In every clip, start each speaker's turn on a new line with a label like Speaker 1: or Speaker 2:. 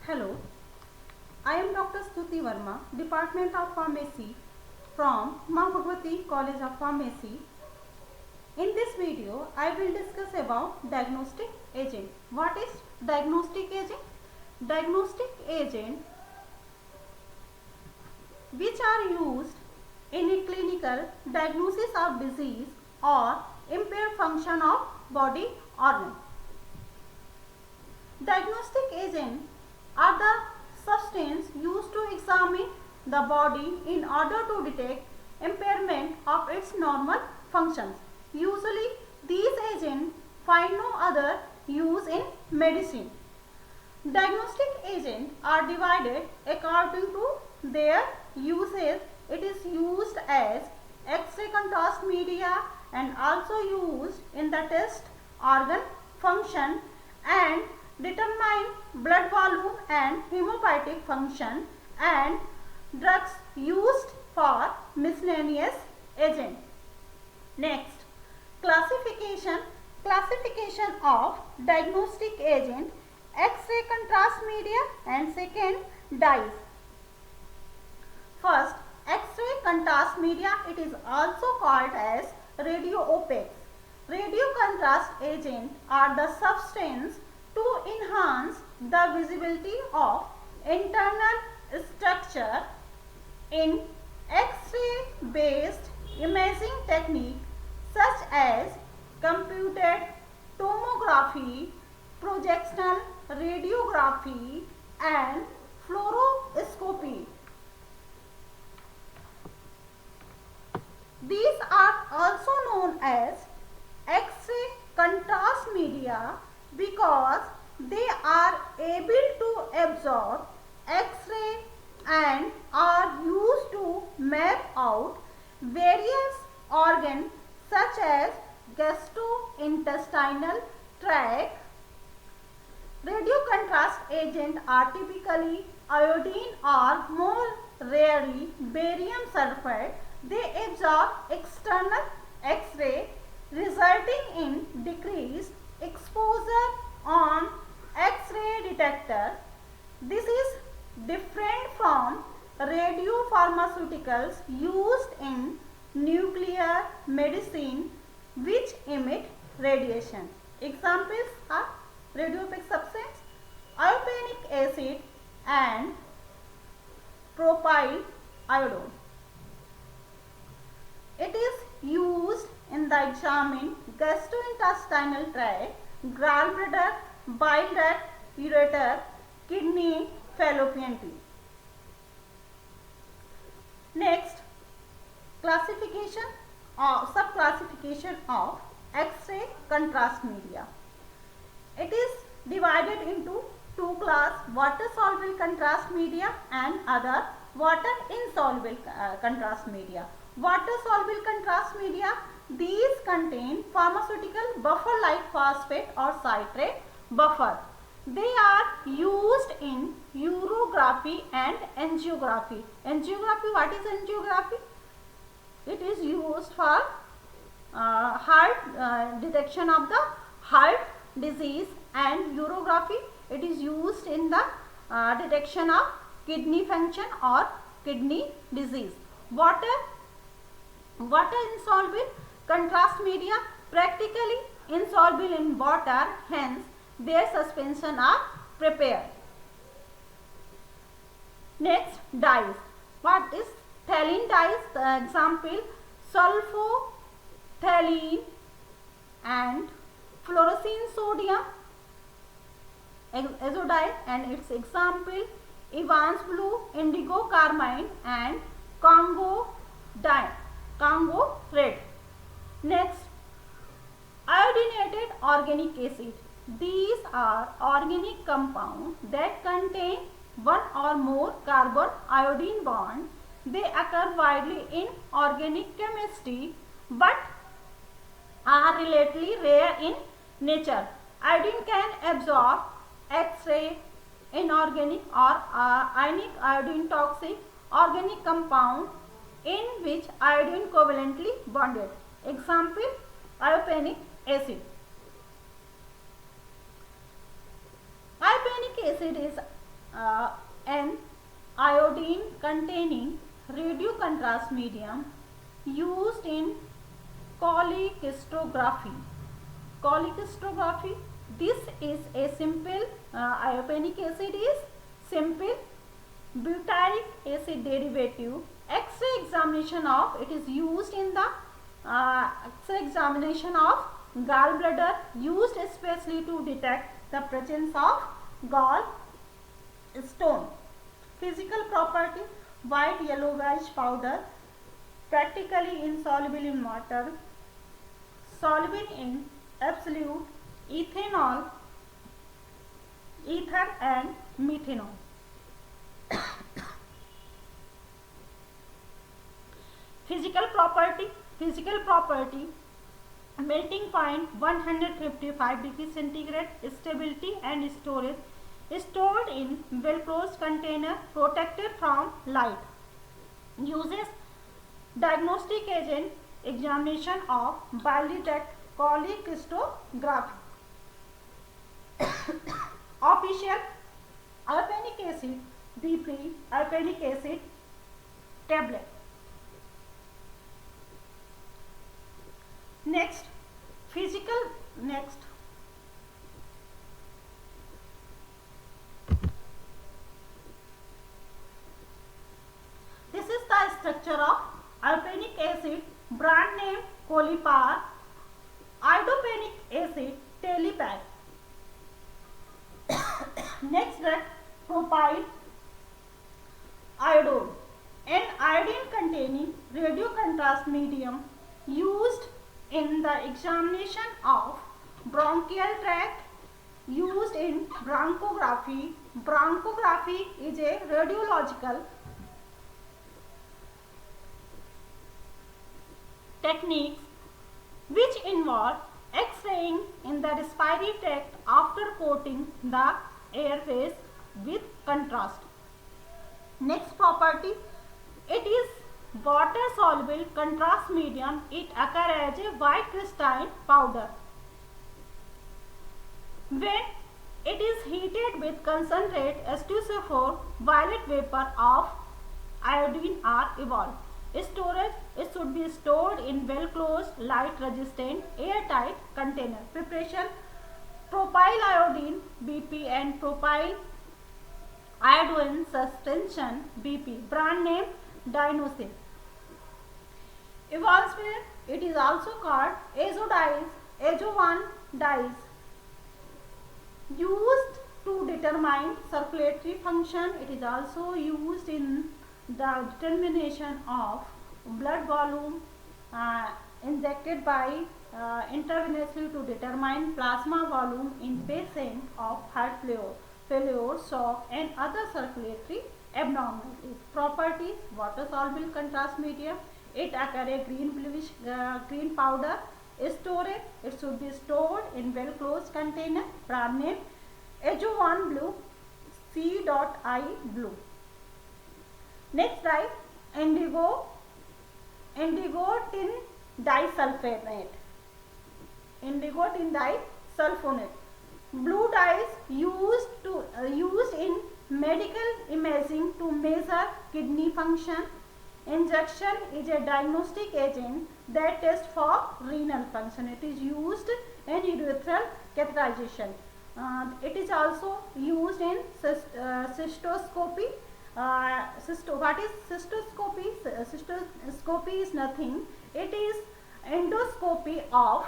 Speaker 1: Hello, I am Dr. Stuti Verma, Department of Pharmacy from Maa Bhagwati College of Pharmacy. In this video, I will discuss about diagnostic agent. What is diagnostic agent? Diagnostic agent which are used in a clinical diagnosis of disease or impaired function of body organ. Diagnostic agents are the substance used to examine the body in order to detect impairment of its normal functions. Usually, these agents find no other use in medicine. Diagnostic agents are divided according to their uses. It is used as X-ray contrast media and also used in the test organ function and determine blood volume and hemopoietic function, and drugs used for miscellaneous agent. Next, classification. Classification of diagnostic agent: X-ray contrast media and second, dyes. First, X-ray contrast media, it is also called as radio opaques. Radio contrast agents are the substance to enhance the visibility of internal structure in X-ray based imaging technique such as computed tomography, projectional radiography and fluoroscopy. These are also known as X-ray contrast media because they are able to absorb X-ray and are used to map out various organs such as gastrointestinal tract. Radio contrast agents are typically iodine or more rarely barium sulfate. They absorb external X-ray, resulting in decreased exposure on X-ray detector. This is different from radiopharmaceuticals used in nuclear medicine which emit radiation. Examples are radioactive substance, iopanic acid and propyl iodine. It is used in the examine gastrointestinal tract, gallbladder, bile duct, ureter, kidney, fallopian tube. Next, classification or subclassification of X-ray contrast media. It is divided into two classes: water soluble contrast media and other water insoluble contrast media. Water soluble contrast media, these contain pharmaceutical buffer like phosphate or citrate buffer. They are used in urography and angiography. Angiography, what is angiography? It is used for heart detection of the heart disease, and urography, it is used in the detection of kidney function or kidney disease. Water insoluble contrast media, practically insoluble in water, hence their suspension are prepared. Next, dyes. What is phthalate dyes? The example, sulfophthalate and fluorescein sodium azodide, and its example, Evans blue, indigo carmine and Congo red. Next, iodinated organic acid. These are organic compounds that contain one or more carbon iodine bond. They occur widely in organic chemistry but are relatively rare in nature. Iodine can absorb X-ray, inorganic or ionic iodine toxic organic compound in which iodine covalently bonded. Example, iopanic acid. Iopanic acid is uh, an iodine containing radio contrast medium used in cholecystography. Cholecystography. This is a simple iopanic acid is simple butyric acid derivative. X-ray examination of it is used in the X-ray examination of gallbladder, used especially to detect the presence of gall stone. Physical property: white yellowish powder, practically insoluble in water, soluble in absolute ethanol, ether and methanol. Physical property: melting point 155 degrees centigrade, stability and storage, stored in well closed container, protected from light. Uses: diagnostic agent, examination of biliary tract, cholecystography. Official: iopanic acid, BP iopanic acid tablet. Next, physical. Next, this is the structure of iopanic acid. Brand name Colipar. Iodopanic acid Telipar. Next drug, propyl iodine, an iodine containing radio contrast medium used in the examination of bronchial tract, used in bronchography. Bronchography is a radiological techniques which involve X-raying in the respiratory tract after coating the airways with contrast. Next property: it is water soluble contrast medium. It occurs as a white crystalline powder. When it is heated with concentrate H2SO4, violet vapor of iodine are evolved. Storage: it should be stored in well closed, light resistant, airtight container. Preparation: propyl iodine BP and propyl iodine suspension BP. Brand name Dinosyn. Evolvement: it is also called azodies, azo-1 dyes. Used to determine circulatory function. It is also used in the determination of blood volume injected by intravenously to determine plasma volume in patient of heart failure, shock and other circulatory abnormalities. Properties: water soluble contrast medium. It occurs a green green powder. Storage: it should be stored in well closed container. Brand name Azo-1 blue, C.I blue. Next dye, indigo tin disulfonate. Indigo tin disulfonate. Blue dyes used in medical imaging to measure kidney function. Injection is a diagnostic agent that tests for renal function. It is used in urethral catheterization. It is also used in cystoscopy. What is cystoscopy? Cystoscopy is nothing. It is endoscopy of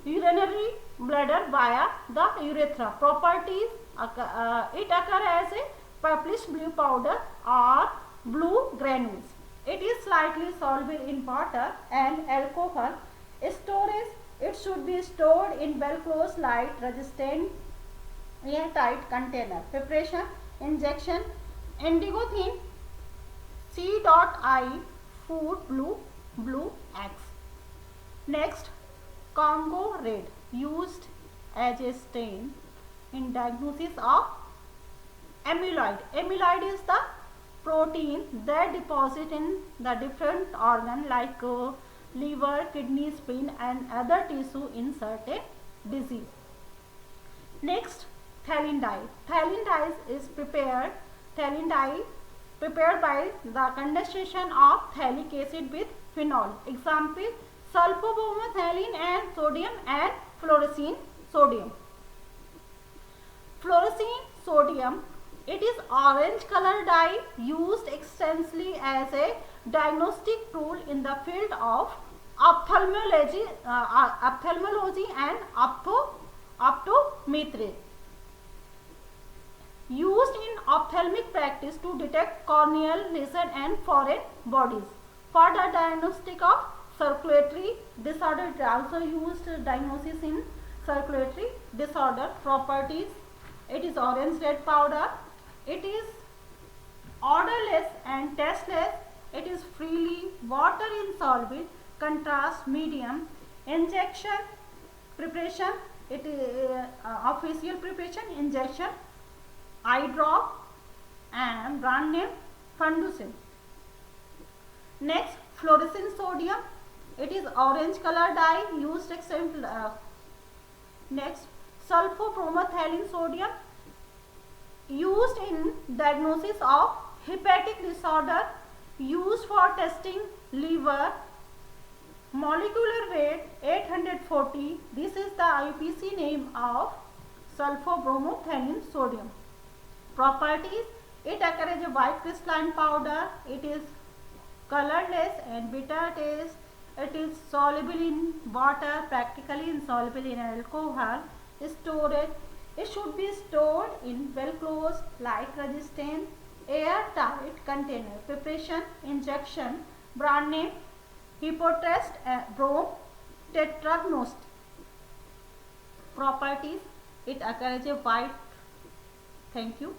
Speaker 1: urinary bladder via the urethra. Properties: it occurs as a purplish blue powder or blue granules. It is slightly soluble in water and alcohol. Storage: it should be stored in well closed, light resistant, airtight container. Preparation: injection indigo thin, C.I food blue X. Next, Congo red, used as a stain in diagnosis of amyloid. Amyloid is the protein that deposit in the different organ like liver, kidney, spleen and other tissue in certain disease. Next, phthalate dye. Phthalate dye is prepared phthalate dye prepared by the condensation of phthalic acid with phenol. Example, sulfobromethylene and sodium and fluorescein sodium. Fluorescein sodium, it is orange color dye used extensively as a diagnostic tool in the field of ophthalmology and optometry. Used in ophthalmic practice to detect corneal lesion and foreign bodies. For the diagnostic of circulatory disorder, it also used diagnosis in circulatory disorder. Properties, it is orange red powder, it is odorless and tasteless, it is freely water insoluble, contrast medium. Injection preparation, it is official preparation, injection, eye drop, and brand name Fundusin. Next, fluorescein sodium, it is orange color dye used extensively. Next, sulfobromethylene sodium, used in diagnosis of hepatic disorder, used for testing liver. Molecular weight 840. This is the IUPAC name of sulfobromethylene sodium. Properties, it occurs as a white crystalline powder, it is colorless and bitter taste, it is soluble in water, practically insoluble in alcohol. Storage, it should be stored in well closed, light resistant, airtight container. Preparation, injection, brand name Hipotrest Brom Tetragnost. Properties, it occurs as a white. Thank you.